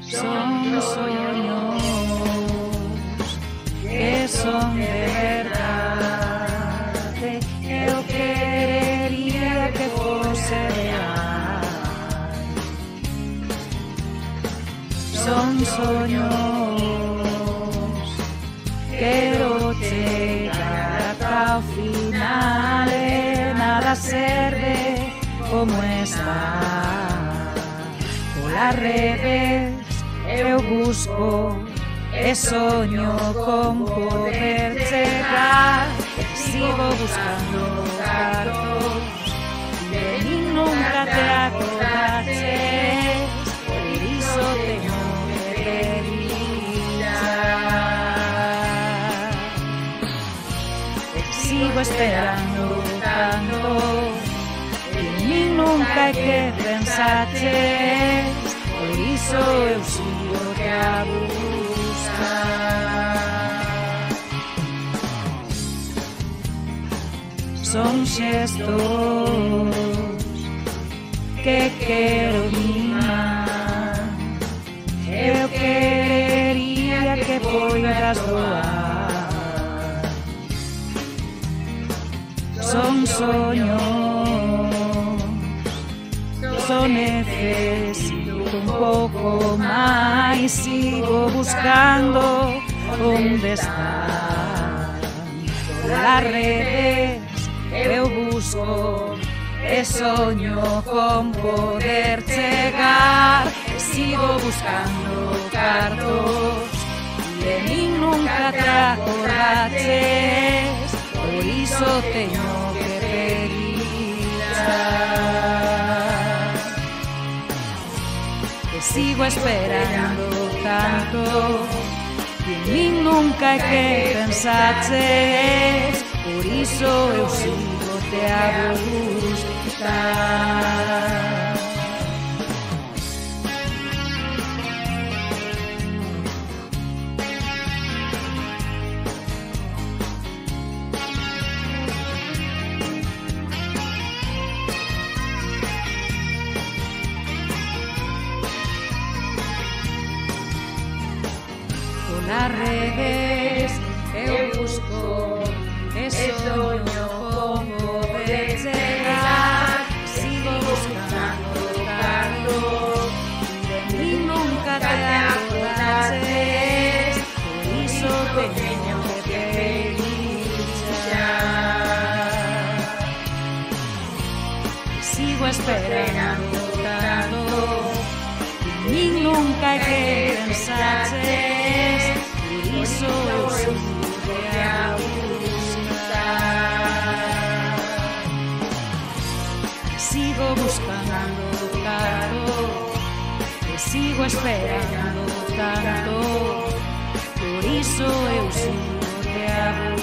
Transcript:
Son sonhos que son de verdade. Eu querería que fosse real. Son sonhos, quero chegar ata o final e nada serve como está. Polas redes eu busco e soño con poder chegar. Sigo buscando cartos de min nunca te acordaches, por iso teño que revisar. Sigo esperando tanto que min nunca hai que pensaches, por iso eu sigo te a buscar. Son xestos que quero mimar. Eu querería que poidas doar. Son soños, só necesito un pouco máis. Sigo buscando onde están las redes. Eu busco e soño con poder chegar. Sigo buscando cartos de min nunca te acordaches, por iso teño que revisar. Que sigo esperando tanto que min nunca hai que pensaches, por iso eu sigo te a buscar. Polas redes eu busco e soño con poder chegar. Sigo buscando cartos de min nunca te acordaches, por iso teño que revisar. Sigo esperando tanto que min nunca hai que pensaches, por iso eu sigo te a buscar. Sigo buscando cartos, te sigo esperando tanto, por iso eu sigo te a buscar.